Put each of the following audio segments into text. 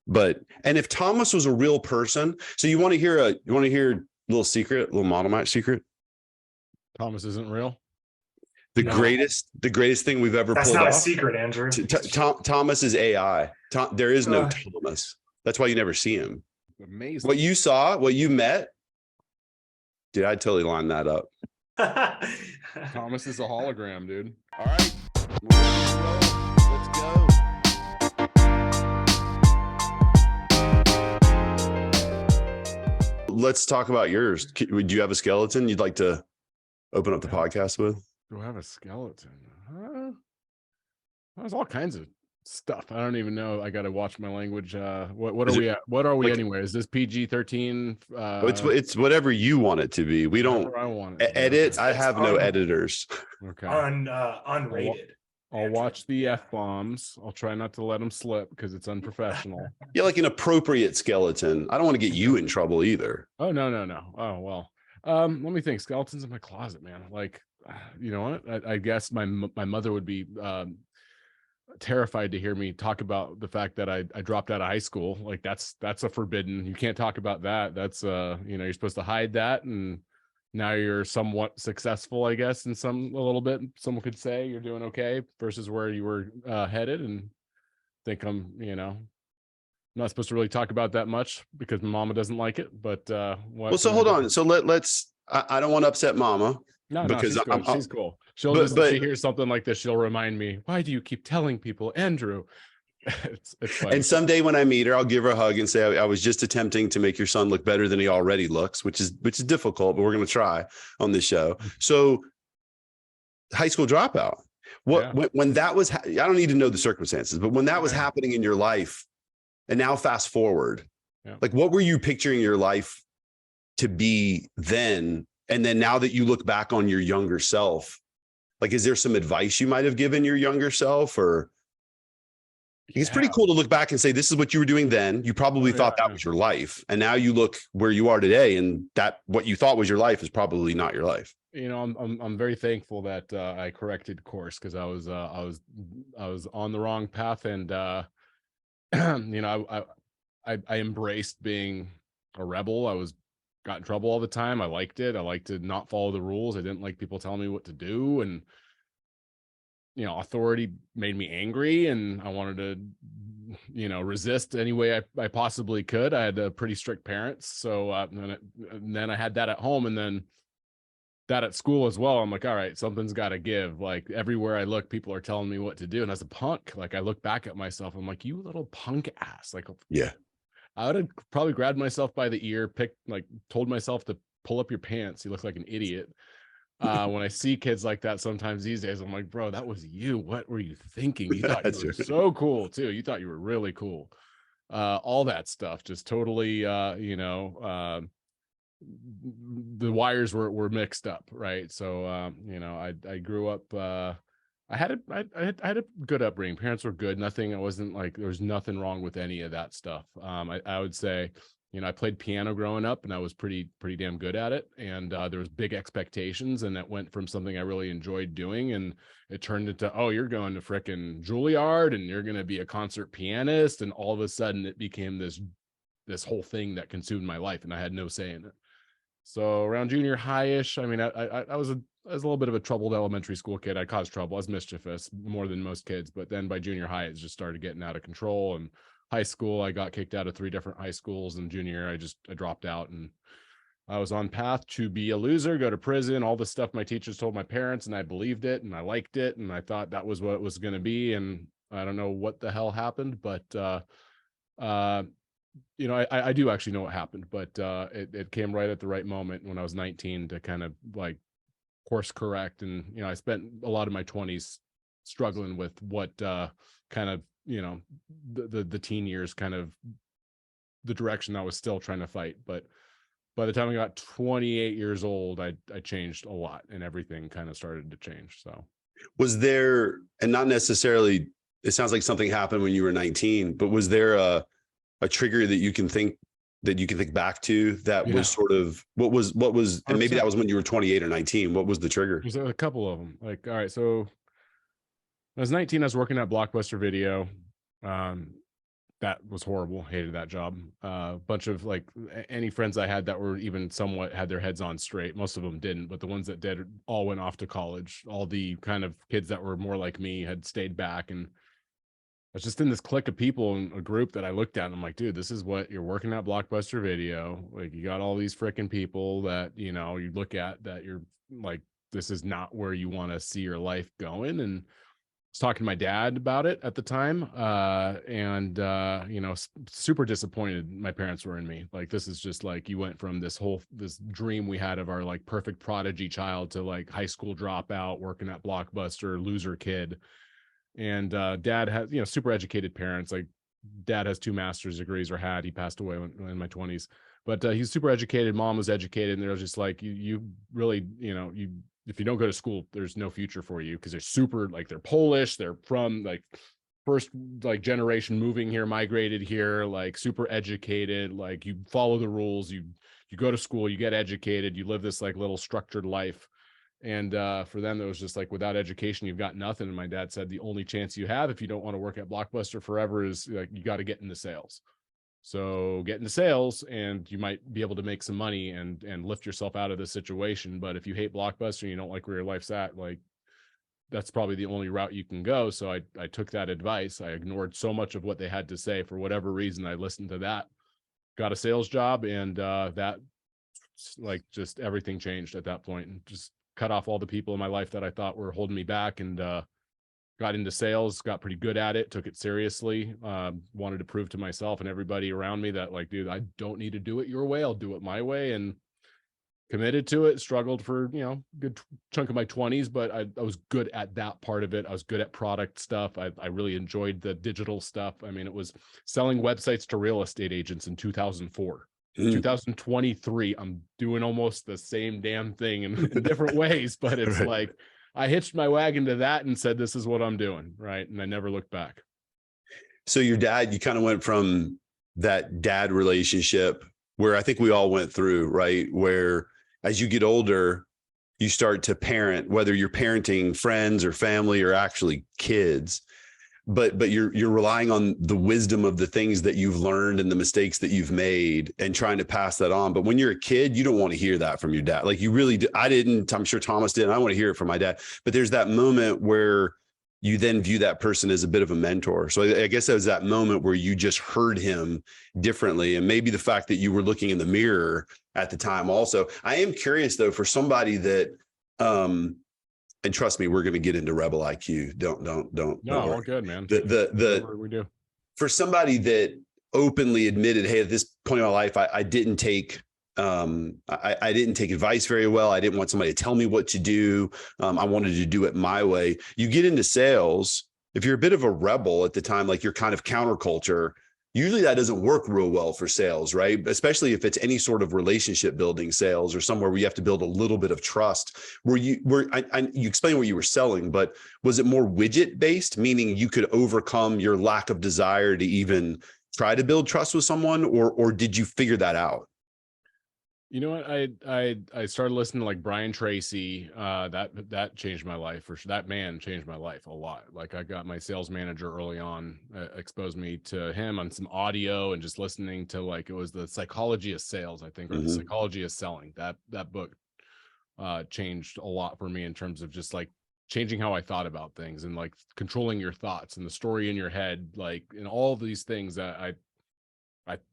But, and if Thomas was a real person, so you want to hear a little secret, a little model match secret? Thomas isn't real. The greatest thing we've ever That's pulled not off. a secret, Andrew. Thomas is AI. There is no Thomas. That's why you never see him. Amazing. What you saw, what you met, dude, I totally lined that up. Thomas is a hologram, dude. All right, let's go. Let's talk about yours. Would you have a skeleton you'd like to open up the podcast with? Do I have a skeleton? There's all kinds of stuff. I don't even know. I got to watch my language. What are we at? What are we anyway? Is this PG-13? It's whatever you want it to be. We don't I want it. edit. I have no editors. Okay. Unrated. I'll watch the F-bombs. I'll try not to let them slip because it's unprofessional. Yeah, like an appropriate skeleton. I don't want to get you in trouble either. Oh, no. Oh, well. Let me think. Skeletons in my closet, man. Like, you know what? I guess my mother would be terrified to hear me talk about the fact that I dropped out of high school. Like that's a forbidden. You can't talk about that. That's you're supposed to hide that, and now you're somewhat successful, I guess, in a little bit. Someone could say you're doing okay versus where you were headed, and think I'm not supposed to really talk about that much because mama doesn't like it. But well, so hold on. So let's I don't want to upset mama. No, because she's cool. If she hears something like this, she'll remind me, why do you keep telling people, Andrew? It's funny. And someday when I meet her, I'll give her a hug and say, I was just attempting to make your son look better than he already looks, which is difficult, but we're going to try on this show. So high school dropout, when that was, I don't need to know the circumstances, but when that was happening in your life, and now fast forward, like what were you picturing your life to be then? And then now that you look back on your younger self, like, is there some advice you might have given your younger self? Or it's pretty cool to look back and say, this is what you were doing then. You probably thought that was your life. And now you look where you are today, and that what you thought was your life is probably not your life. I'm very thankful that I corrected course, because I was on the wrong path. And I embraced being a rebel. Got in trouble all the time. I liked it. I liked to not follow the rules. I didn't like people telling me what to do. And, authority made me angry, and I wanted to, resist any way I possibly could. I had pretty strict parents. So and then I had that at home, and then that at school as well. I'm like, all right, something's got to give. Like everywhere I look, people are telling me what to do. And as a punk, like I look back at myself, I'm like, you little punk ass. Like, yeah. I would have probably grabbed myself by the ear, told myself to pull up your pants. You look like an idiot. When I see kids like that sometimes these days, I'm like, bro, that was you. What were you thinking? You thought you were so cool too. You thought you were really cool. All that stuff, just totally, the wires were mixed up. Right. So, I grew up, I had a good upbringing. Parents were good. There was nothing wrong with any of that stuff. I would say, I played piano growing up, and I was pretty damn good at it. And there was big expectations, and it went from something I really enjoyed doing, and it turned into, oh, you're going to frickin' Juilliard, and you're going to be a concert pianist. And all of a sudden it became this whole thing that consumed my life, and I had no say in it. So around junior high-ish, I was a little bit of a troubled elementary school kid. I caused trouble. I was mischievous more than most kids. But then by junior high, it just started getting out of control. And high school, I got kicked out of 3 different high schools. And junior, I dropped out, and I was on path to be a loser, go to prison, all the stuff my teachers told my parents, and I believed it, and I liked it, and I thought that was what it was going to be. And I don't know what the hell happened, but I do actually know what happened, but it came right at the right moment when I was 19 to kind of like course correct. And, I spent a lot of my 20s struggling with what kind of, the teen years, kind of the direction I was still trying to fight. But by the time I got 28 years old, I changed a lot, and everything kind of started to change. So was there, and not necessarily, it sounds like something happened when you were 19, but was there a trigger that you can think back to that was sort of what was, and maybe that was when you were 28 or 19. What was the trigger? There's a couple of them. Like, all right, so when I was 19, I was working at Blockbuster Video. That was horrible. Hated that job. Bunch of like any friends I had that were even somewhat had their heads on straight. Most of them didn't, but the ones that did all went off to college. All the kind of kids that were more like me had stayed back. And I was just in this clique of people in a group that I looked at and I'm like, dude, this is what you're working at Blockbuster Video. Like you got all these freaking people that, you know, you look at that you're like, this is not where you want to see your life going. And was talking to my dad about it at the time, and you know, super disappointed my parents were in me. Like, this is just like, you went from this dream we had of our like perfect prodigy child to like high school dropout, working at Blockbuster, loser kid. And dad has, you know, super educated parents. Like dad has 2 master's degrees, or had. He passed away when in my 20s, but he's super educated. Mom was educated, and they're just like, you really, you know, if you don't go to school, there's no future for you, because they're super, like, they're Polish, they're from like first like generation moving here, migrated here, like super educated. Like you follow the rules, you go to school, you get educated, you live this like little structured life. And for them, it was just like, without education, you've got nothing. And my dad said the only chance you have, if you don't want to work at Blockbuster forever, is like, you got to get into sales. So get into sales and you might be able to make some money and lift yourself out of this situation. But if you hate Blockbuster and you don't like where your life's at, like, that's probably the only route you can go. So I took that advice. I ignored so much of what they had to say. For whatever reason, I listened to that, got a sales job, and that, like, just everything changed at that point, and just cut off all the people in my life that I thought were holding me back, and got into sales, got pretty good at it, took it seriously, wanted to prove to myself and everybody around me that, like, dude, I don't need to do it your way. I'll do it my way. And committed to it, struggled for, you know, a good chunk of my 20s, but I was good at that part of it. I was good at product stuff. I really enjoyed the digital stuff. I mean, it was selling websites to real estate agents in 2004. 2023, I'm doing almost the same damn thing in different ways, but it's Right. like, I hitched my wagon to that and said, this is what I'm doing. Right. And I never looked back. So your dad, you kind of went from that dad relationship where I think we all went through, right? Where as you get older, you start to parent, whether you're parenting friends or family or actually kids, but you're relying on the wisdom of the things that you've learned and the mistakes that you've made and trying to pass that on. But when you're a kid, you don't want to hear that from your dad. Like, you really do. I didn't, I'm sure Thomas didn't. I want to hear it from my dad, but there's that moment where you then view that person as a bit of a mentor. So I guess that was that moment where you just heard him differently. And maybe the fact that you were looking in the mirror at the time also. I am curious though, for somebody that, and trust me, we're going to get into RebeliQ. Don't No, worry. all good, man. We do. For somebody that openly admitted, hey, at this point in my life, I didn't take I didn't take advice very well. I didn't want somebody to tell me what to do. I wanted to do it my way. You get into sales. If you're a bit of a rebel at the time, like you're kind of counterculture, usually that doesn't work real well for sales, right? Especially if it's any sort of relationship building sales or somewhere where you have to build a you explained what you were selling, but was it more widget based, meaning you could overcome your lack of desire to even try to build trust with someone, or did you figure that out? You know what? I started listening to like Brian Tracy. That changed my life for sure. That man changed my life a lot. Like, I got my sales manager early on, exposed me to him on some audio and just listening to, like, it was The Psychology of Sales, I think, or The Psychology of Selling. That book changed a lot for me in terms of just like changing how I thought about things, and like controlling your thoughts and the story in your head, like, and all these things that I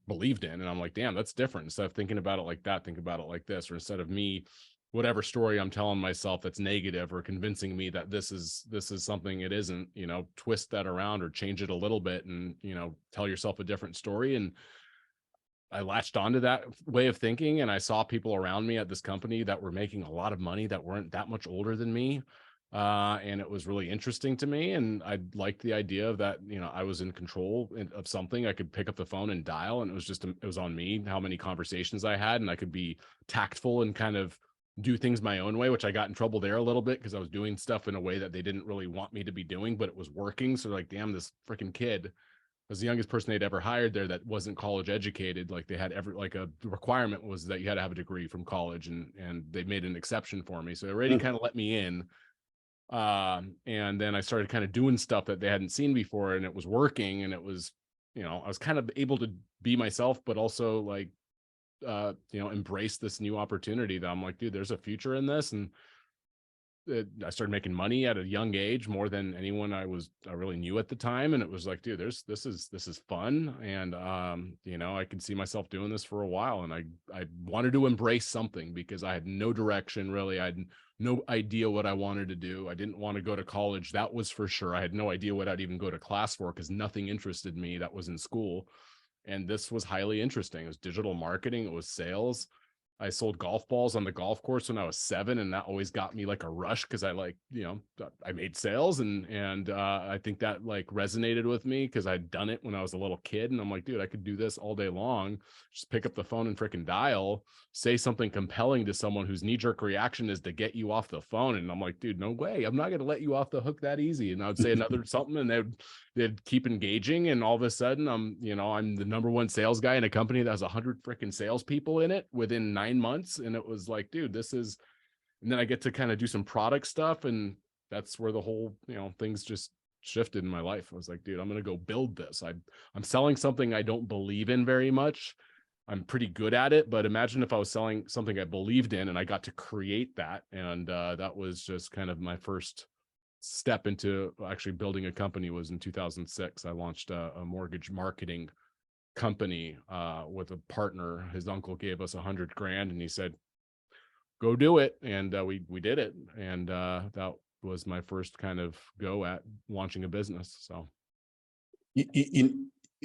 believed in. And I'm like, damn, that's different. Instead of thinking about it like that, think about it like this. Or instead of me, whatever story I'm telling myself that's negative or convincing me that this is something it isn't, you know, twist that around or change it a little bit and, you know, tell yourself a different story. And I latched onto that way of thinking, and I saw people around me at this company that were making a lot of money that weren't that much older than me. And it was really interesting to me. And I liked the idea of that, you know, I was in control of something. I could pick up the phone and dial, and it was on me how many conversations I had, and I could be tactful and kind of do things my own way, which I got in trouble there a little bit because I was doing stuff in a way that they didn't really want me to be doing, but it was working. So like, damn, this freaking kid was the youngest person they'd ever hired there that wasn't college educated. Like, they had a requirement was that you had to have a degree from college, and they made an exception for me. So they already kind of let me in. And then I started kind of doing stuff that they hadn't seen before, and it was working, and it was I was kind of able to be myself, but also like, embrace this new opportunity that I'm like, dude, there's a future in this. And I started making money at a young age, more than anyone I really knew at the time. And it was like, dude, this is fun. And, I can see myself doing this for a while. And I wanted to embrace something because I had no direction really. I had no idea what I wanted to do. I didn't want to go to college. That was for sure. I had no idea what I'd even go to class for because nothing interested me that was in school. And this was highly interesting. It was digital marketing. It was sales. I sold golf balls on the golf course when I was 7, and that always got me like a rush because I I made sales, and I think that like resonated with me because I'd done it when I was a little kid, and I'm like, dude, I could do this all day long. Just pick up the phone and freaking dial, say something compelling to someone whose knee-jerk reaction is to get you off the phone, and I'm like, dude, no way, I'm not gonna let you off the hook that easy. And I would say another something, and they'd keep engaging, and all of a sudden I'm the #1 sales guy in a company that has 100 freaking salespeople in it within 9 months. And it was like, dude, and then I get to kind of do some product stuff, and that's where the whole things just shifted in my life. I was like, dude, I'm gonna go build this. I'm selling something I don't believe in very much. I'm pretty good at it, but imagine if I was selling something I believed in and I got to create that. And that was just kind of my first step into actually building a company. Was in 2006. I launched a mortgage marketing company with a partner. His uncle gave us $100,000 and he said, go do it. And we did it. And that was my first kind of go at launching a business. So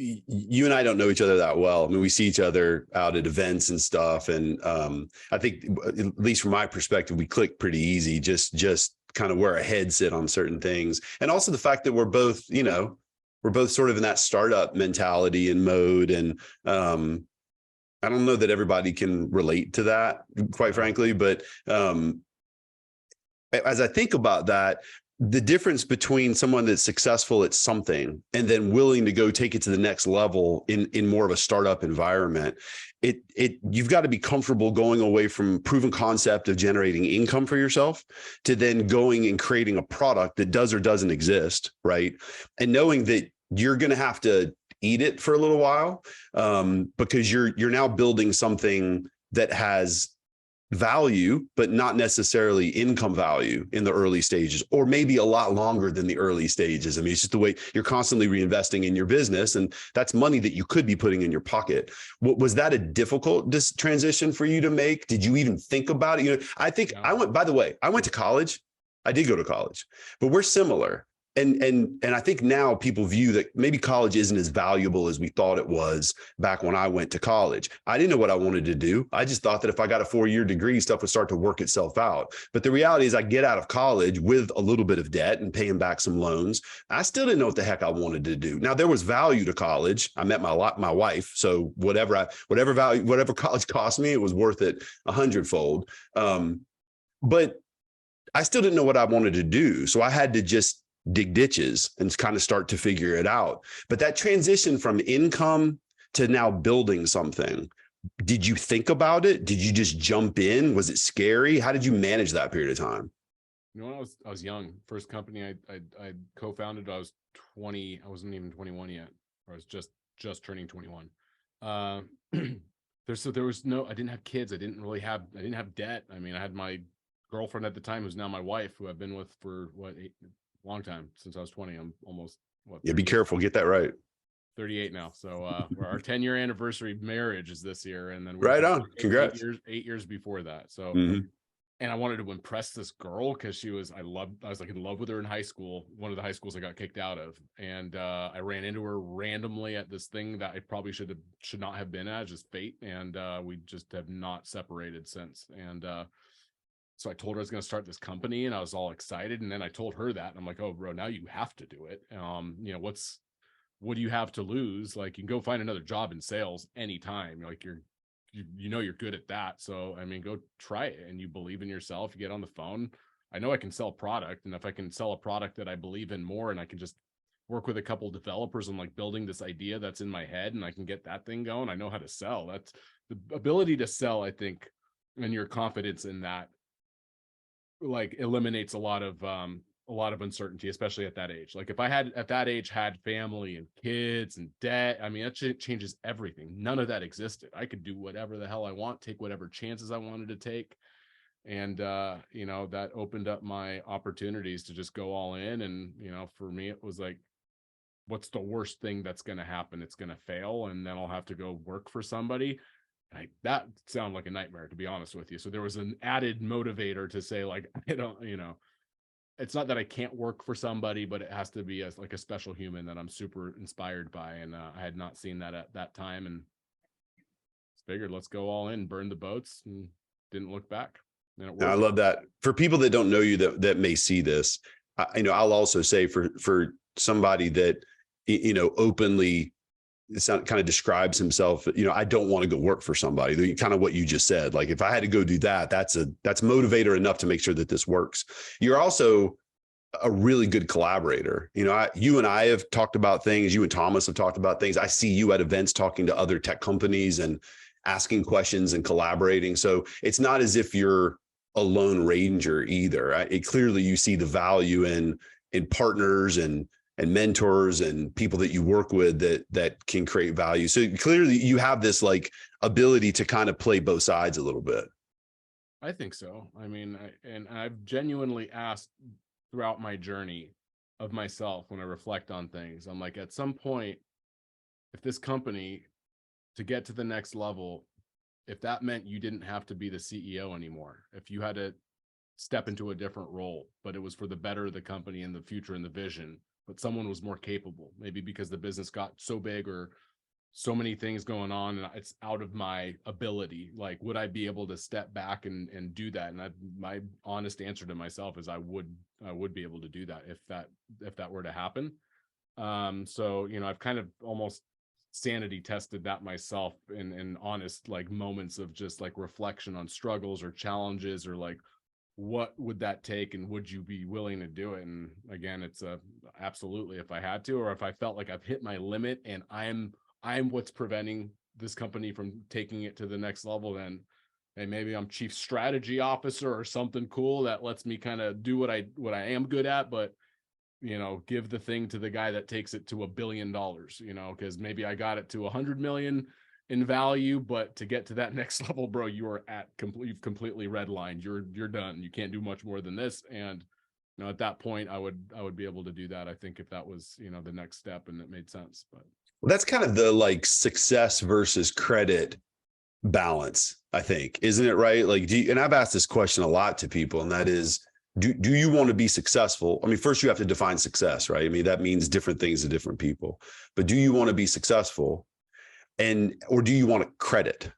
you and I don't know each other that well. I mean, we see each other out at events and stuff. And I think, at least from my perspective, we click pretty easy, just kind of where our heads sit on certain things. And also the fact that we're both sort of in that startup mentality and mode. And I don't know that everybody can relate to that, quite frankly. But as I think about that, the difference between someone that's successful at something and then willing to go take it to the next level in more of a startup environment, you've got to be comfortable going away from proven concept of generating income for yourself to then going and creating a product that does or doesn't exist, right? And knowing that you're going to have to eat it for a little while because you're now building something that has value, but not necessarily income value in the early stages, or maybe a lot longer than the early stages. I mean, it's just the way you're constantly reinvesting in your business, and that's money that you could be putting in your pocket. Was that a difficult transition for you to make? Did you even think about it? I think I went to college. I did go to college, but we're similar. And I think now people view that maybe college isn't as valuable as we thought it was back when I went to college. I didn't know what I wanted to do. I just thought that if I got a 4-year degree, stuff would start to work itself out. But the reality is I get out of college with a little bit of debt and paying back some loans. I still didn't know what the heck I wanted to do. Now, there was value to college. I met my wife. So whatever college cost me, it was worth it 100-fold. But I still didn't know what I wanted to do. So I had to just dig ditches and kind of start to figure it out. But that transition from income to now building something, did you think about it? Did you just jump in? Was it scary? How did you manage that period of time? When I was young, first company I co-founded, I was 20. I wasn't even 21 yet. I was just turning 21. There was no, I didn't have kids. I didn't have debt. I mean, I had my girlfriend at the time, who's now my wife, who I've been with for long time, since I was 20. I'm almost Yeah, be careful, get that right. 38 now. So our 10-year anniversary marriage is this year, and then right on. Congrats. 8 years before that. So And I wanted to impress this girl because I was like in love with her in high school, one of the high schools I got kicked out of. And I ran into her randomly at this thing that I probably should not have been at, just fate. And we just have not separated since. And so I told her I was going to start this company, and I was all excited. And then I told her that, and I'm like, oh, bro, now you have to do it. What do you have to lose? Like, you can go find another job in sales anytime. Like, you're good at that. So, I mean, go try it, and you believe in yourself, you get on the phone. I know I can sell product, and if I can sell a product that I believe in more, and I can just work with a couple of developers on like building this idea that's in my head, and I can get that thing going, I know how to sell. That's the ability to sell, I think, and your confidence in that like eliminates a lot of a lot of uncertainty, especially at that age. Like if I had at that age had family and kids and debt, I mean, that changes everything. None of that existed. I could do whatever the hell I want, take whatever chances I wanted to take. And, you know, that opened up my opportunities to just go all in. And, you know, for me, it was like, what's the worst thing that's going to happen? It's going to fail. And then I'll have to go work for somebody. That sounded like a nightmare, to be honest with you. So there was an added motivator to say, like, I don't, you know, it's not that I can't work for somebody, but it has to be as like a special human that I'm super inspired by. And I had not seen that at that time, and figured let's go all in, burn the boats, and didn't look back. And it worked. I love that. For people that don't know you that may see this, you know, I'll also say for somebody that, you know, openly kind of describes himself, you know, I don't want to go work for somebody, kind of what you just said. Like if I had to go do that, that's motivator enough to make sure that this works. You're also a really good collaborator. You know, you and I have talked about things, you and Thomas have talked about things. I see you at events talking to other tech companies and asking questions and collaborating. So it's not as if you're a lone ranger either. Clearly you see the value in partners and mentors and people that you work with that can create value. So clearly you have this like ability to kind of play both sides a little bit. I think so. I mean, I've genuinely asked throughout my journey of myself when I reflect on things. I'm like, at some point, if this company, to get to the next level, if that meant you didn't have to be the CEO anymore, if you had to step into a different role, but it was for the better of the company and the future and the vision, but someone was more capable, maybe because the business got so big or so many things going on and it's out of my ability, like, would I be able to step back and do that? And my honest answer to myself is I would be able to do that if that were to happen. So, you know, I've kind of almost sanity tested that myself in honest, like, moments of just like reflection on struggles or challenges, or like, what would that take and would you be willing to do it? And again, it's absolutely, if I had to, or if I felt like I've hit my limit and I'm what's preventing this company from taking it to the next level, then hey, maybe I'm chief strategy officer or something cool that lets me kind of do what I am good at, but, you know, give the thing to the guy that takes it to $1 billion, you know, because maybe I got it to 100 million in value, but to get to that next level, bro, you are you've completely redlined. You're done. You can't do much more than this. And, you know, at that point, I would be able to do that, I think, if that was, you know, the next step and it made sense. But well, that's kind of the like success versus credit balance, I think, isn't it? Right? Like, and I've asked this question a lot to people, and that is, do you want to be successful? I mean, first you have to define success, right? I mean, that means different things to different people, but do you want to be successful? Or do you want credit?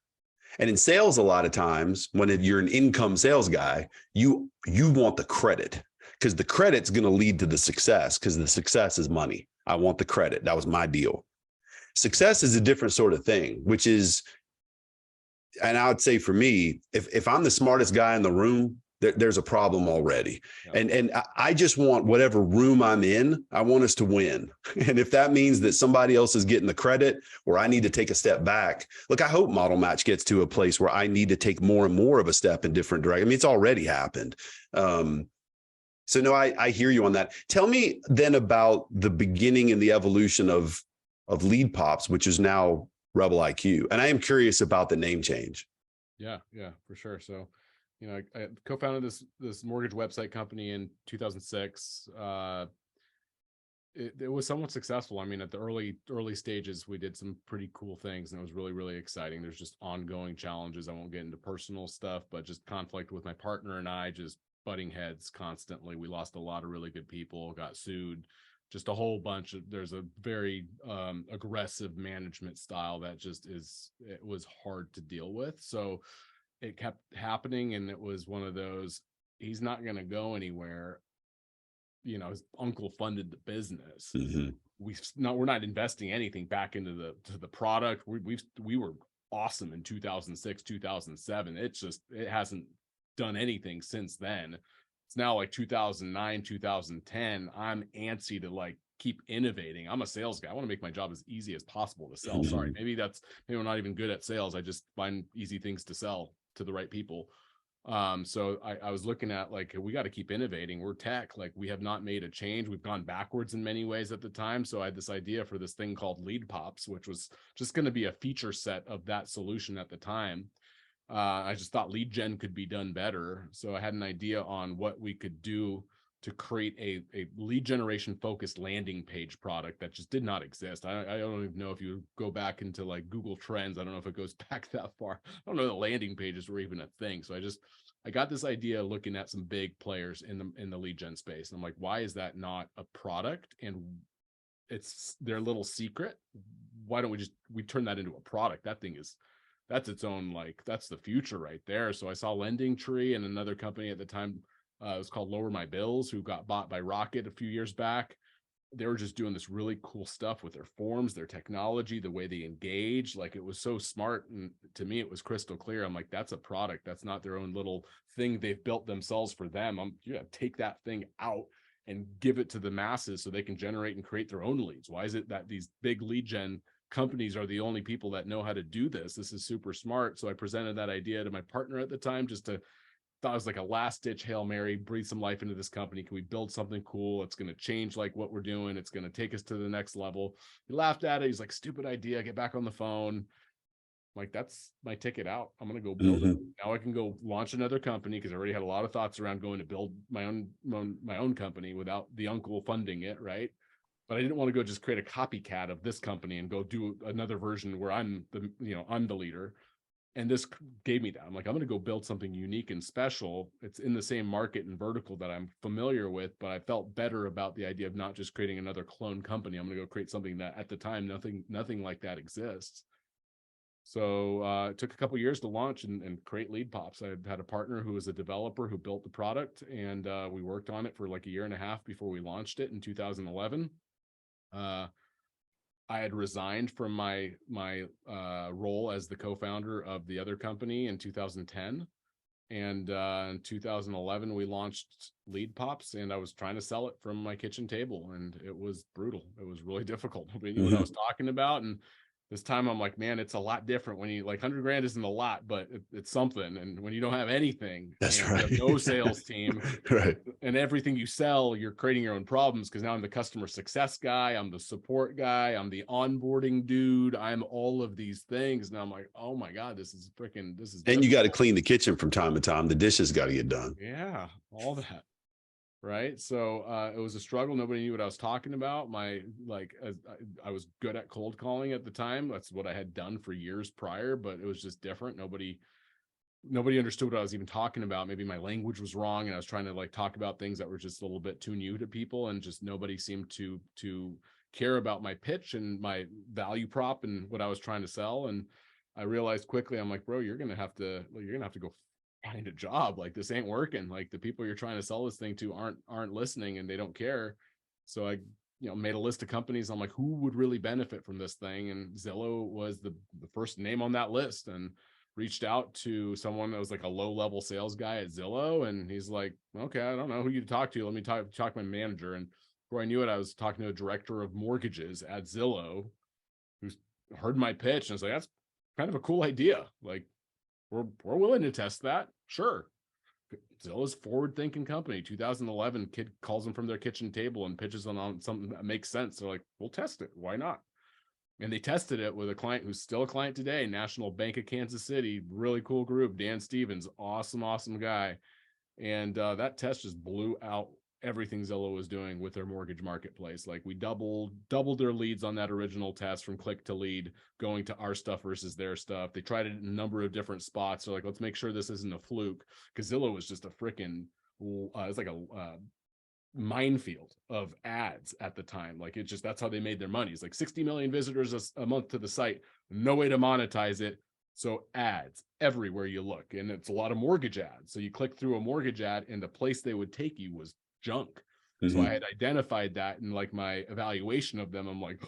And in sales, a lot of times when you're an income sales guy, you want the credit, because the credit's going to lead to the success, because the success is money. I want the credit. That was my deal. Success is a different sort of thing, which is, and I would say for me, if I'm the smartest guy in the room, there's a problem already. Yeah. And I just want whatever room I'm in, I want us to win. And if that means that somebody else is getting the credit or I need to take a step back, look, I hope Model Match gets to a place where I need to take more and more of a step in different directions. I mean, it's already happened. So no, I hear you on that. Tell me then about the beginning and the evolution of LeadPops, which is now RebeliQ. And I am curious about the name change. Yeah, for sure. So, you know, I co-founded this mortgage website company in 2006. It was somewhat successful. I mean, at the early stages, we did some pretty cool things, and it was really, really exciting. There's just ongoing challenges. I won't get into personal stuff, but just conflict with my partner and I, just butting heads constantly. We lost a lot of really good people, got sued, just a whole bunch of, there's a very aggressive management style that just it was hard to deal with. So it kept happening, and it was one of those, he's not going to go anywhere. You know, his uncle funded the business. Mm-hmm. We're not investing anything back into the product. We were awesome in 2006, 2007. It hasn't done anything since then. It's now like 2009, 2010. I'm antsy to like keep innovating. I'm a sales guy. I want to make my job as easy as possible to sell. Mm-hmm. Sorry, maybe I'm not even good at sales. I just find easy things to sell to the right people. So I was looking at like, we got to keep innovating. We're tech, like we have not made a change. We've gone backwards in many ways at the time. So I had this idea for this thing called LeadPops, which was just going to be a feature set of that solution at the time. I just thought lead gen could be done better. So I had an idea on what we could do to create a lead generation focused landing page product that just did not exist. I don't even know if you go back into like Google Trends. I don't know if it goes back that far. I don't know that landing pages were even a thing. So I got this idea looking at some big players in the lead gen space. And I'm like, why is that not a product? And it's their little secret. Why don't we turn that into a product? That's its own, like, that's the future right there. So I saw Lending Tree and another company at the time, it was called Lower My Bills, who got bought by Rocket a few years back. They were just doing this really cool stuff with their forms, their technology, the way they engage. Like, it was so smart. And to me, it was crystal clear. I'm like, that's a product. That's not their own little thing they've built themselves for them. You gotta take that thing out and give it to the masses so they can generate and create their own leads. Why is it that these big lead gen companies are the only people that know how to do this? This is super smart. So I presented that idea to my partner at the time, thought it was like a last ditch Hail Mary, breathe some life into this company. Can we build something cool? It's going to change like what we're doing. It's going to take us to the next level. He laughed at it. He's like, stupid idea. Get back on the phone. I'm like, that's my ticket out. I'm going to go build it. Now I can go launch another company, because I already had a lot of thoughts around going to build my own company without the uncle funding it. Right. But I didn't want to go just create a copycat of this company and go do another version where I'm the leader. And this gave me that. I'm like, I'm going to go build something unique and special. It's in the same market and vertical that I'm familiar with, but I felt better about the idea of not just creating another clone company. I'm going to go create something that at the time, nothing like that exists. So it took a couple of years to launch and create LeadPops. I had a partner who was a developer who built the product, and we worked on it for like a year and a half before we launched it in 2011. I had resigned from my role as the co-founder of the other company in 2010. And in 2011, we launched LeadPops, and I was trying to sell it from my kitchen table, and it was brutal. It was really difficult. Nobody knew what I was talking about. And this time I'm like, man, it's a lot different when you, like, 100 grand isn't a lot, but it's something. And when you don't have anything, That's and right. you have no sales team, Right. and everything you sell, you're creating your own problems, because now I'm the customer success guy, I'm the support guy, I'm the onboarding dude, I'm all of these things. Now I'm like, oh my God, this is And you got to clean the kitchen from time to time. The dishes got to get done. Yeah, all that. Right. So it was a struggle. Nobody knew what I was talking about. I was good at cold calling at the time. That's what I had done for years prior, but it was just different. Nobody understood what I was even talking about. Maybe my language was wrong, and I was trying to like talk about things that were just a little bit too new to people, and just nobody seemed to care about my pitch and my value prop and what I was trying to sell. And I realized quickly, I'm like, bro, you're gonna have to go find a job. Like, this ain't working. Like, the people you're trying to sell this thing to aren't listening, and they don't care. So I made a list of companies. I'm like, who would really benefit from this thing? And Zillow was the first name on that list, and reached out to someone that was like a low-level sales guy at Zillow. And he's like, okay, I don't know who you talk to. Let me talk to my manager. And before I knew it, I was talking to a director of mortgages at Zillow who's heard my pitch, and I was like, that's kind of a cool idea. Like, we're willing to test that. Sure. Zillow's forward-thinking company. 2011, kid calls them from their kitchen table and pitches them on something that makes sense. They're like, we'll test it. Why not? And they tested it with a client who's still a client today, National Bank of Kansas City, really cool group, Dan Stevens, awesome guy. And that test just blew out everything Zillow was doing with their mortgage marketplace. Like, we doubled their leads on that original test from click to lead, going to our stuff versus their stuff. They tried it in a number of different spots. They're like, let's make sure this isn't a fluke, because Zillow was just a freaking, it's like a minefield of ads at the time. Like, it just, that's how they made their money. It's like 60 million visitors a month to the site, no way to monetize it. So ads everywhere you look, and it's a lot of mortgage ads. So you click through a mortgage ad, and the place they would take you was junk. So I had identified that in like my evaluation of them. I'm like,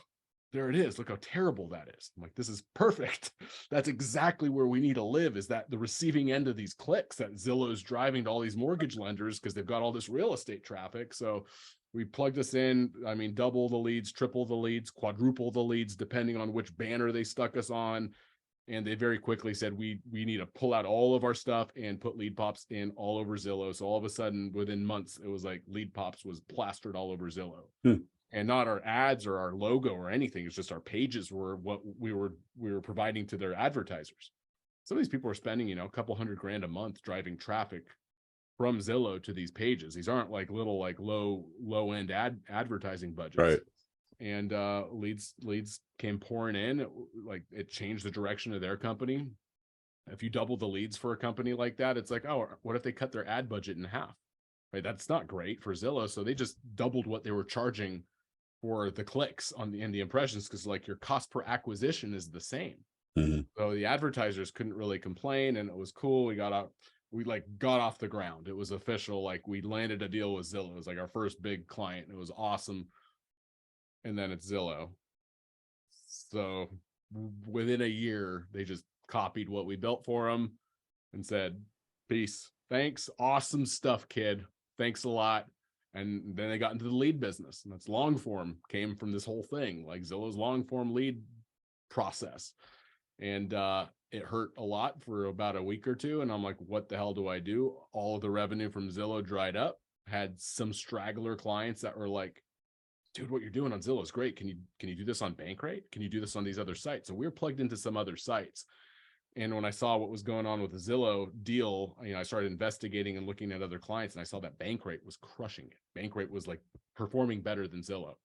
there it is. Look how terrible that is. I'm like, this is perfect. That's exactly where we need to live, is that the receiving end of these clicks that Zillow's driving to all these mortgage lenders, because they've got all this real estate traffic. So we plugged this in. I mean, double the leads, triple the leads, quadruple the leads, depending on which banner they stuck us on. And they very quickly said, we need to pull out all of our stuff and put LeadPops in all over Zillow. So all of a sudden, within months, it was like LeadPops was plastered all over Zillow. And not our ads or our logo or anything. It's just our pages were what we were providing to their advertisers. Some of these people are spending, a couple $100,000 a month driving traffic from Zillow to these pages. These aren't like little, like low end advertising budgets. Right. And leads came pouring in. It changed the direction of their company. If you double the leads for a company like that, it's like, oh, what if they cut their ad budget in half? Right? That's not great for Zillow. So they just doubled what they were charging for the clicks and the impressions, because like your cost per acquisition is the same. So the advertisers couldn't really complain, and it was cool. We got off the ground. It was official. Like, we landed a deal with Zillow. It was like our first big client. It was awesome. And then it's Zillow. So within a year, they just copied what we built for them and said, peace, thanks, awesome stuff, kid, thanks a lot. And then they got into the lead business, and that's long form, came from this whole thing, like Zillow's long form lead process. And it hurt a lot for about a week or two. And I'm like, what the hell do I do? All of the revenue from Zillow dried up. Had some straggler clients that were like, dude, what you're doing on Zillow is great. Can you do this on Bankrate? Can you do this on these other sites? So we were plugged into some other sites. And when I saw what was going on with the Zillow deal, I started investigating and looking at other clients, and I saw that Bankrate was crushing it. Bankrate was like performing better than Zillow.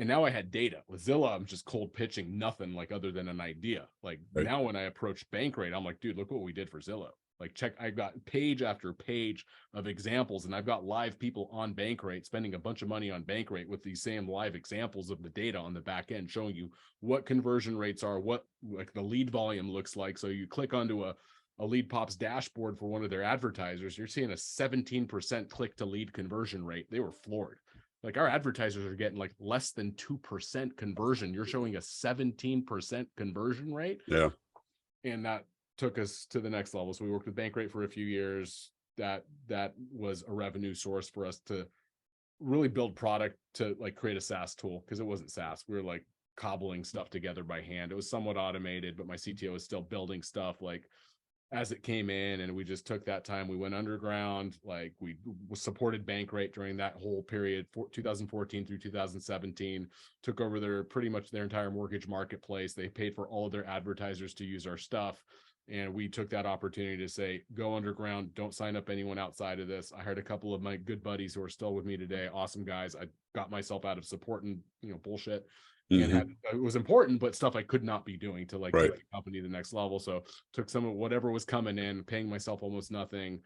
And now I had data. With Zillow, I'm just cold pitching nothing, like, other than an idea. Like, right. Now when I approached Bankrate, I'm like, dude, look what we did for Zillow. Like, check, I got page after page of examples, and I've got live people on Bankrate spending a bunch of money on Bankrate with these same live examples of the data on the back end, showing you what conversion rates are, what like the lead volume looks like. So you click onto a LeadPops dashboard for one of their advertisers, you're seeing a 17% click to lead conversion rate. They were floored. Like, our advertisers are getting like less than 2% conversion. You're showing a 17% conversion rate. Yeah. And that took us to the next level. So we worked with Bankrate for a few years. That was a revenue source for us to really build product to like create a SaaS tool, because it wasn't SaaS. We were like cobbling stuff together by hand. It was somewhat automated, but my CTO was still building stuff like as it came in, and we just took that time. We went underground. Like, we supported Bankrate during that whole period, 2014 through 2017, took over pretty much their entire mortgage marketplace. They paid for all of their advertisers to use our stuff. And we took that opportunity to say, go underground, don't sign up anyone outside of this. I hired a couple of my good buddies who are still with me today. Awesome guys. I got myself out of supporting, bullshit. And it was important, but stuff I could not be doing to like take the company to the next level. So took some of whatever was coming in, paying myself almost nothing,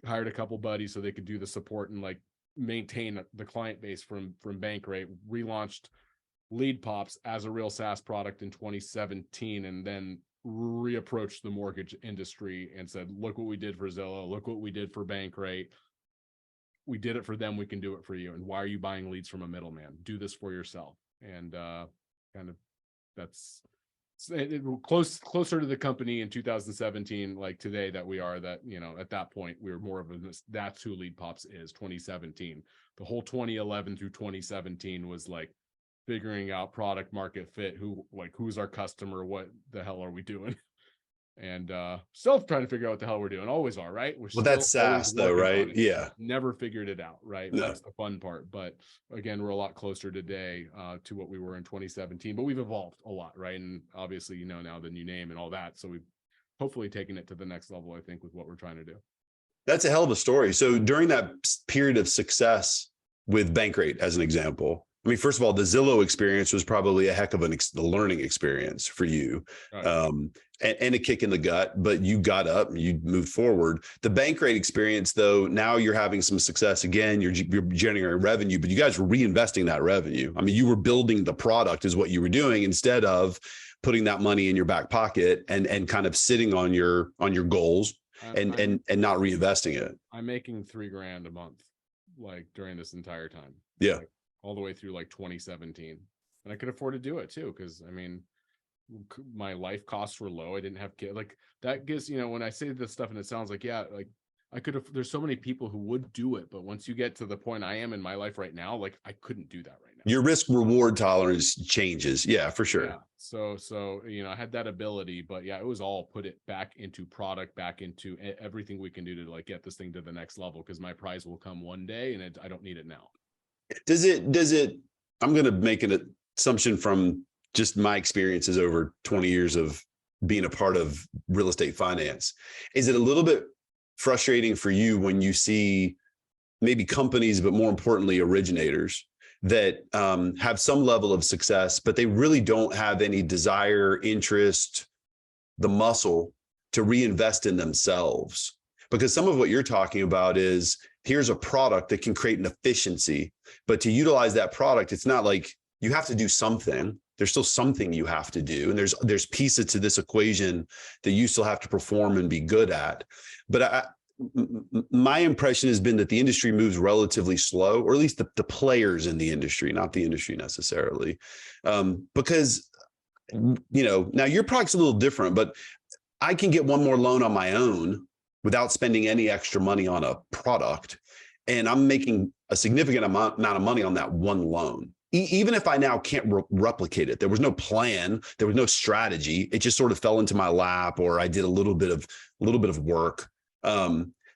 hired a couple buddies so they could do the support and like maintain the client base from Bankrate, relaunched LeadPops as a real SaaS product in 2017, and then reapproached the mortgage industry and said, look what we did for Zillow, look what we did for Bankrate. We did it for them, we can do it for you. And why are you buying leads from a middleman? Do this for yourself. And kind of that's closer to the company in 2017, like today, that we are, that, at that point we were more of that's who LeadPops is. 2017, the whole 2011 through 2017 was like figuring out product market fit, who's our customer, what the hell are we doing, and still trying to figure out what the hell we're doing. Always are, right? Well, that's SaaS though, right? Yeah. Never figured it out, right? No. That's the fun part. But again, we're a lot closer today to what we were in 2017, but we've evolved a lot, right? And obviously, now the new name and all that. So we've hopefully taken it to the next level, I think, with what we're trying to do. That's a hell of a story. So during that period of success with Bankrate, as an example, I mean, first of all, the Zillow experience was probably a heck of a learning experience for you, right. And a kick in the gut, but you got up and you moved forward. The Bankrate experience, though, now you're having some success again, you're generating revenue, but you guys were reinvesting that revenue. I mean, you were building the product is what you were doing, instead of putting that money in your back pocket and kind of sitting on your goals and not reinvesting it. I'm making $3,000 a month, like, during this entire time. Yeah. Like, all the way through like 2017. And I could afford to do it too, because I mean, my life costs were low. I didn't have kids. Like, that gives, when I say this stuff and it sounds like, yeah, like I could have, there's so many people who would do it, but once you get to the point I am in my life right now, like I couldn't do that right now. Your risk reward tolerance changes. Yeah, for sure. Yeah. So, I had that ability, but yeah, it was all put it back into product, back into everything we can do to like get this thing to the next level. Cause my prize will come one day and I don't need it now. Does it, I'm going to make an assumption from just my experiences over 20 years of being a part of real estate finance. Is it a little bit frustrating for you when you see maybe companies, but more importantly, originators that have some level of success, but they really don't have any desire, interest, the muscle to reinvest in themselves? Because some of what you're talking about is, here's a product that can create an efficiency, but to utilize that product, it's not like you have to do something. There's still something you have to do. And there's pieces to this equation that you still have to perform and be good at. But my impression has been that the industry moves relatively slow, or at least the players in the industry, not the industry necessarily. Because, now your product's a little different, but I can get one more loan on my own without spending any extra money on a product. And I'm making a significant amount of money on that one loan. Even if I now can't replicate it, there was no plan, there was no strategy. It just sort of fell into my lap, or I did a little bit of work.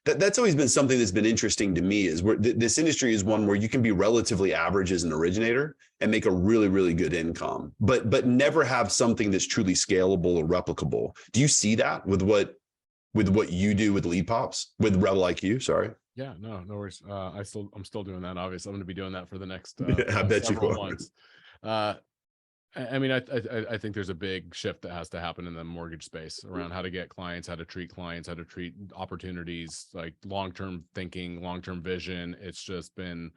That's always been something that's been interesting to me, is where this industry is one where you can be relatively average as an originator and make a really, really good income, but never have something that's truly scalable or replicable. Do you see that with what you do with LeadPops, with RebeliQ? Sorry. Yeah, no worries. I'm still doing that. Obviously, I'm going to be doing that for the next I bet you several are. months. I mean, I think there's a big shift that has to happen in the mortgage space around how to get clients, how to treat opportunities, like long-term thinking, long-term vision. It's just been,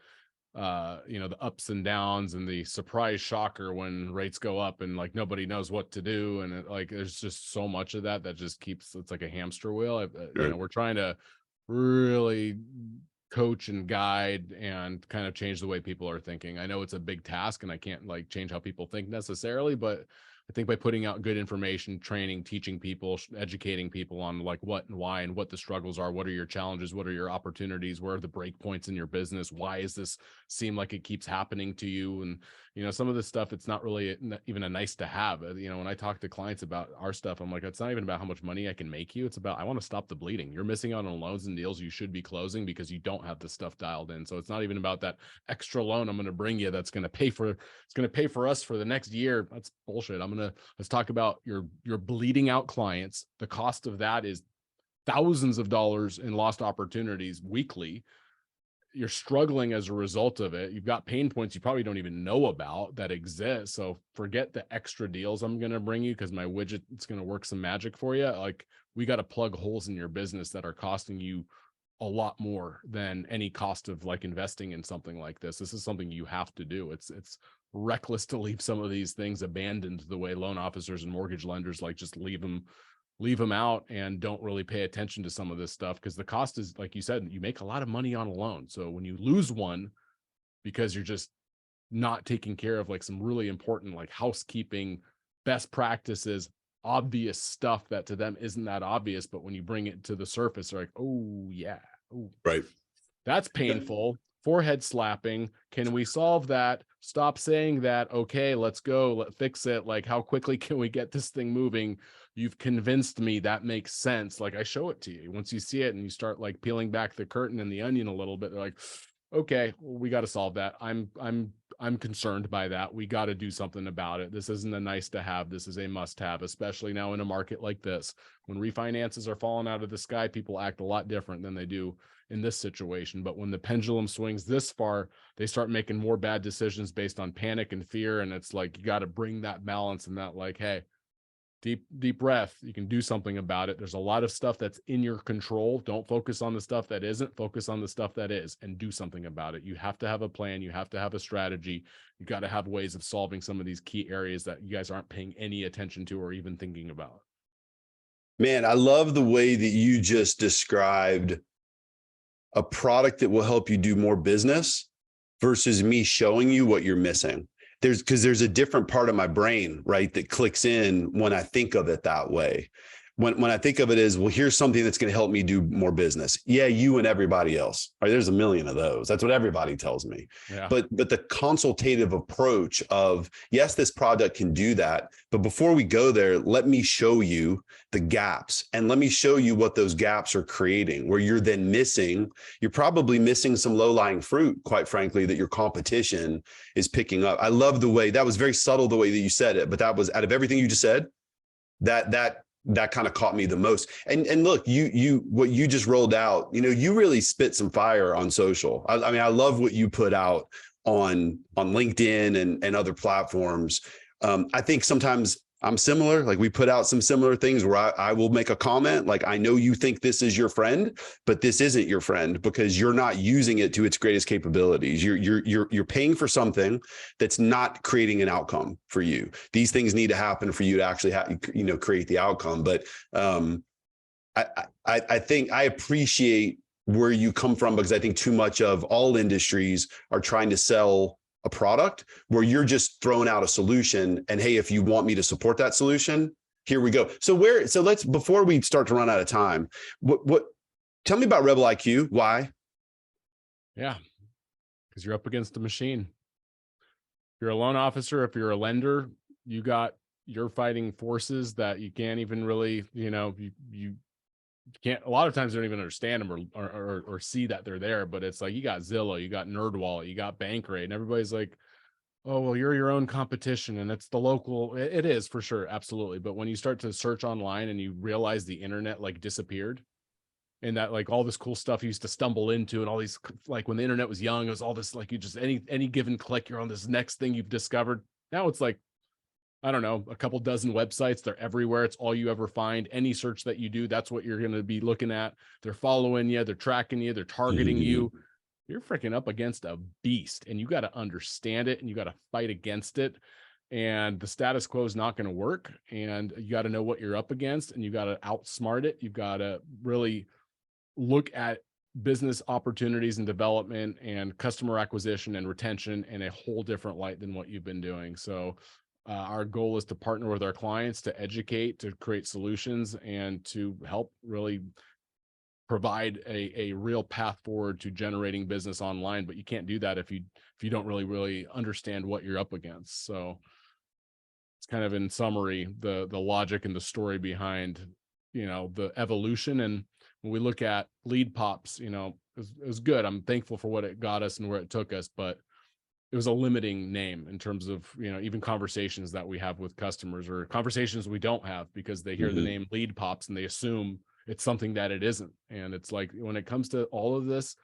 the ups and downs and the surprise shocker when rates go up and like nobody knows what to do. And there's just so much of that just keeps, it's like a hamster wheel. We're trying to really coach and guide and kind of change the way people are thinking. I know it's a big task and I can't like change how people think necessarily, but I think by putting out good information, training, teaching people, educating people on like what and why and what the struggles are, what are your challenges, what are your opportunities, where are the break points in your business, why is this seem like it keeps happening to you? And some of this stuff, it's not really even a nice to have. When I talk to clients about our stuff, I'm like, it's not even about how much money I can make you. It's about, I want to stop the bleeding. You're missing out on loans and deals you should be closing because you don't have this stuff dialed in. So it's not even about that extra loan I'm going to bring you that's going to pay for us for the next year. That's bullshit. Let's talk about your bleeding out clients. The cost of that is thousands of dollars in lost opportunities weekly. You're struggling as a result of it. You've got pain points you probably don't even know about that exist. So forget the extra deals I'm going to bring you because my widget, it's going to work some magic for you. Like, we got to plug holes in your business that are costing you a lot more than any cost of like investing in something like this. This is something you have to do. It's reckless to leave some of these things abandoned the way loan officers and mortgage lenders like just leave them out and don't really pay attention to some of this stuff, because the cost is, like you said, you make a lot of money on a loan. So when you lose one because you're just not taking care of like some really important like housekeeping best practices, obvious stuff that to them isn't that obvious, but when you bring it to the surface, they're like, oh yeah, oh, Right, that's painful. Forehead slapping. Can we solve that? Stop saying that. Okay, let's go. Let's fix it. Like, how quickly can we get this thing moving? You've convinced me that makes sense. Like, I show it to you. Once you see it and you start like peeling back the curtain and the onion a little bit, they're like, okay, well, we got to solve that. I'm concerned by that. We got to do something about it. This isn't a nice to have. This is a must have, especially now in a market like this. When refinances are falling out of the sky, people act a lot different than they do in this situation. But when the pendulum swings this far, they start making more bad decisions based on panic and fear. And it's like, you got to bring that balance and that like, hey, deep breath. You can do something about it. There's a lot of stuff that's in your control. Don't focus on the stuff that isn't. Focus on the stuff that is and do something about it. You have to have a plan. You have to have a strategy. You got to have ways of solving some of these key areas that you guys aren't paying any attention to or even thinking about. Man, I love the way that you just described a product that will help you do more business versus me showing you what you're missing. Because there's a different part of my brain, right, that clicks in when I think of it that way. when I think of it as, well, here's something that's going to help me do more business. Yeah, you and everybody else. Right? There's a million of those. That's what everybody tells me. Yeah. But the consultative approach of, yes, this product can do that, but before we go there, let me show you the gaps, and let me show you what those gaps are creating, where you're then missing. You're probably missing some low-lying fruit, quite frankly, that your competition is picking up. I love the way that was very subtle, the way that you said it, but that was, out of everything you just said, that kind of caught me the most. And look, what you just rolled out, you really spit some fire on social. I mean, I love what you put out on LinkedIn and other platforms. I think sometimes I'm similar. Like, we put out some similar things where I will make a comment like, I know you think this is your friend, but this isn't your friend, because you're not using it to its greatest capabilities. You're paying for something that's not creating an outcome for you. These things need to happen for you to actually create the outcome. But I think I appreciate where you come from, because I think too much of all industries are trying to sell a product where you're just throwing out a solution, and, hey, if you want me to support that solution, here we go. So let's, before we start to run out of time, tell me about RebeliQ. Why? Yeah, because you're up against a machine. If you're a loan officer, if you're a lender, you're fighting forces that you can't even really, you can't, a lot of times they don't even understand them or see that they're there. But it's like, you got Zillow, you got NerdWallet, you got Bankrate, and everybody's like, oh, well, you're your own competition, and it's the local. It is, for sure, absolutely. But when you start to search online and you realize the internet like disappeared, and that like all this cool stuff you used to stumble into, and all these, like when the internet was young, it was all this, like, you just any given click, you're on this next thing you've discovered. Now it's like, I don't know, a couple dozen websites. They're everywhere. It's all you ever find. Any search that you do, that's what you're going to be looking at. They're following you. They're tracking you. They're targeting you. You're freaking up against a beast, and you got to understand it, and you got to fight against it. And the status quo is not going to work. And you got to know what you're up against, and you got to outsmart it. You've got to really look at business opportunities and development and customer acquisition and retention in a whole different light than what you've been doing. So our goal is to partner with our clients, to educate, to create solutions, and to help really provide a real path forward to generating business online. But you can't do that if you don't really understand what you're up against. So it's kind of, in summary, the logic and the story behind, the evolution. And when we look at LeadPops, it was good. I'm thankful for what it got us and where it took us, but it was a limiting name in terms of, even conversations that we have with customers, or conversations we don't have, because they hear the name LeadPops and they assume it's something that it isn't. And it's like, when it comes to all of this,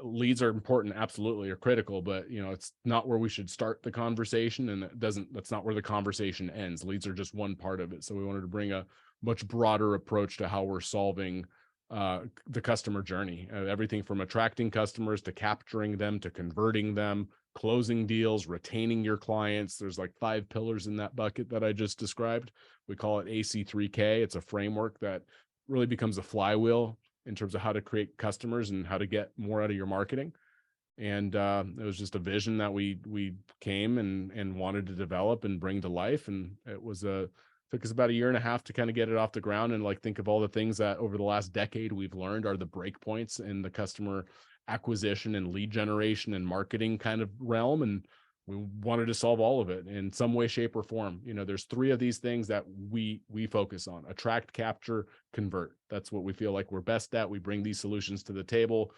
leads are important, absolutely, are critical, but it's not where we should start the conversation, and that's not where the conversation ends. Leads are just one part of it. So we wanted to bring a much broader approach to how we're solving the customer journey, everything from attracting customers to capturing them, to converting them, closing deals, retaining your clients. There's like 5 pillars in that bucket that I just described. We call it AC3K. It's a framework that really becomes a flywheel in terms of how to create customers and how to get more out of your marketing. And it was just a vision that we came and wanted to develop and bring to life. And it was took us about 1.5 years to kind of get it off the ground, and like think of all the things that over the last decade we've learned are the break points in the customer acquisition and lead generation and marketing kind of realm. And we wanted to solve all of it in some way, shape, or form. There's 3 of these things that we focus on: attract, capture, convert. That's what we feel like we're best at. We bring these solutions to the table.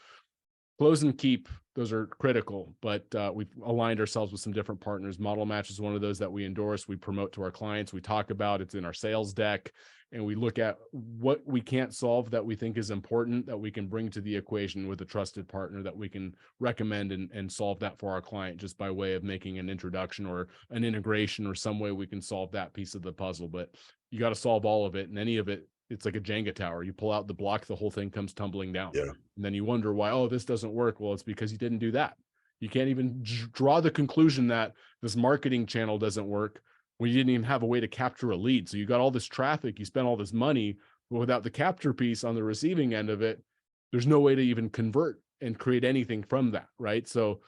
Close and keep, those are critical, but we've aligned ourselves with some different partners. Model Match is one of those that we endorse, we promote to our clients, we talk about, it's in our sales deck, and we look at what we can't solve that we think is important, that we can bring to the equation with a trusted partner that we can recommend and solve that for our client, just by way of making an introduction or an integration or some way we can solve that piece of the puzzle. But you got to solve all of it, and any of it, it's like a Jenga tower. You pull out the block, the whole thing comes tumbling down. Yeah. And then you wonder why, oh, this doesn't work. Well, it's because you didn't do that. You can't even draw the conclusion that this marketing channel doesn't work when you didn't even have a way to capture a lead. So you got all this traffic, you spent all this money, but without the capture piece on the receiving end of it, there's no way to even convert and create anything from that, right? So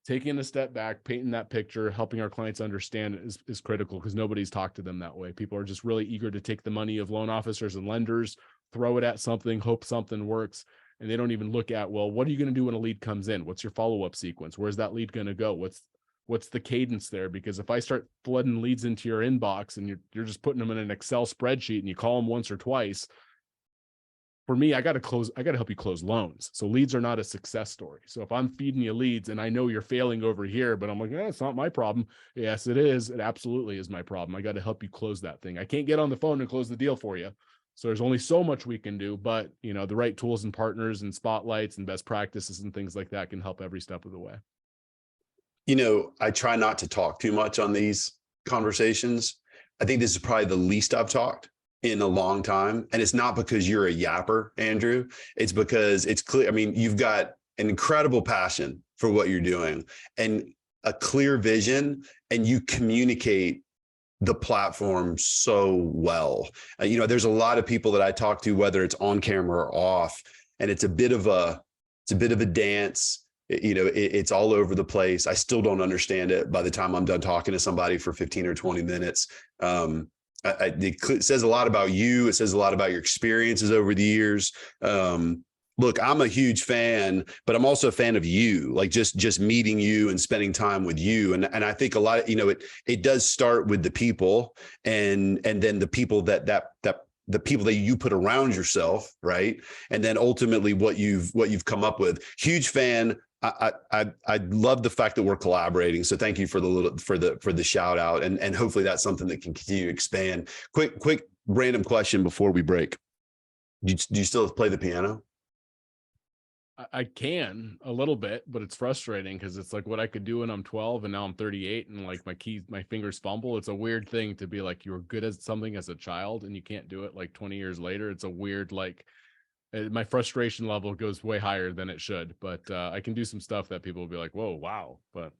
taking a step back, painting that picture, helping our clients understand is critical, because nobody's talked to them that way. People are just really eager to take the money of loan officers and lenders, throw it at something, hope something works. And they don't even look at, well, what are you going to do when a lead comes in? What's your follow-up sequence? Where's that lead going to go? What's the cadence there? Because if I start flooding leads into your inbox and you're just putting them in an Excel spreadsheet and you call them once or twice, for me, I got to help you close loans. So leads are not a success story. So if I'm feeding you leads and I know you're failing over here, but I'm like, it's not my problem. Yes, it is. It absolutely is my problem. I got to help you close that thing. I can't get on the phone and close the deal for you. So there's only so much we can do, but the right tools and partners and spotlights and best practices and things like that can help every step of the way. I try not to talk too much on these conversations. I think this is probably the least I've talked in a long time. And it's not because you're a yapper, Andrew. It's because it's clear. I mean, you've got an incredible passion for what you're doing and a clear vision, and you communicate the platform so well. There's a lot of people that I talk to, whether it's on camera or off, and it's a bit of a dance. It's all over the place. I still don't understand it by the time I'm done talking to somebody for 15 or 20 minutes. It says a lot about you. It says a lot about your experiences over the years. Look, I'm a huge fan, but I'm also a fan of you, like just meeting you and spending time with you. And I think a lot of, it does start with the people and then the people the people that you put around yourself. Right. And then ultimately what you've come up with. Huge fan. I love the fact that we're collaborating. So thank you for the shout out, and hopefully that's something that can continue to expand. Quick random question before we break. Do you still play the piano? I can a little bit, but it's frustrating because it's like what I could do when I'm 12 and now I'm 38 and like my fingers fumble. It's a weird thing to be like, you were good at something as a child and you can't do it like 20 years later. It's a weird, my frustration level goes way higher than it should, but I can do some stuff that people will be like, whoa, wow. But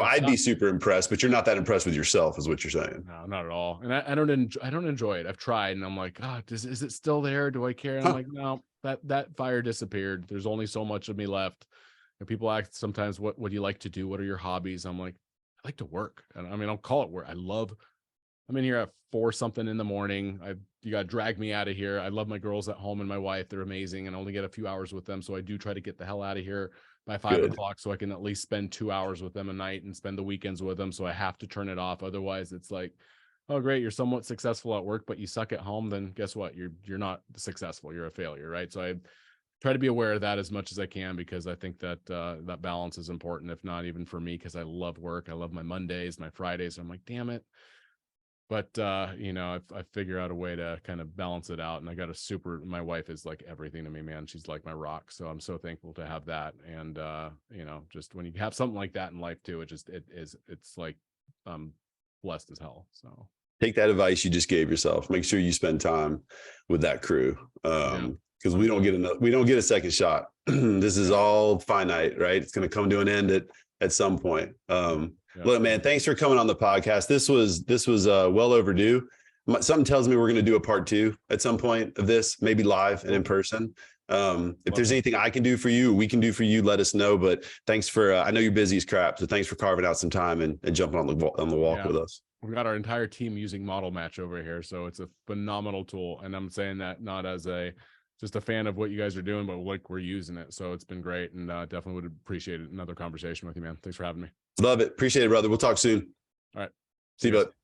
I'd be super impressed, but you're not that impressed with yourself is what you're saying. No, not at all. And I don't enjoy it. I've tried and I'm like, is it still there? Do I care? And I'm like, no, that fire disappeared. There's only so much of me left. And people ask sometimes, what do you like to do? What are your hobbies? I'm like, I like to work. And I mean, I'll call it work. I'm in here at 4 something in the morning. You got to drag me out of here. I love my girls at home and my wife. They're amazing. And I only get a few hours with them. So I do try to get the hell out of here by 5 o'clock so I can at least spend 2 hours with them a night and spend the weekends with them. So I have to turn it off. Otherwise it's like, oh, great, you're somewhat successful at work, but you suck at home. Then guess what? You're not successful. You're a failure. Right. So I try to be aware of that as much as I can, because I think that that balance is important, if not even for me, because I love work. I love my Mondays, my Fridays. I'm like, damn it. But, I figure out a way to kind of balance it out. And my wife is like everything to me, man. She's like my rock. So I'm so thankful to have that. And, just when you have something like that in life too, it's like, blessed as hell. So take that advice you just gave yourself. Make sure you spend time with that crew. Because we don't get a second shot. This is all finite, right? It's going to come to an end at some point. Look, man, thanks for coming on the podcast. This was well overdue. Something tells me we're going to do a part 2 at some point of this, maybe live and in person. If there's anything I can do for you, we can do for you, let us know. But thanks for, I know you're busy as crap. So thanks for carving out some time and jumping on the walk with us. We've got our entire team using Model Match over here. So it's a phenomenal tool. And I'm saying that not as just a fan of what you guys are doing, but like we're using it. So it's been great, and definitely would appreciate another conversation with you, man. Thanks for having me. Love it. Appreciate it, brother. We'll talk soon. All right. See you, bud.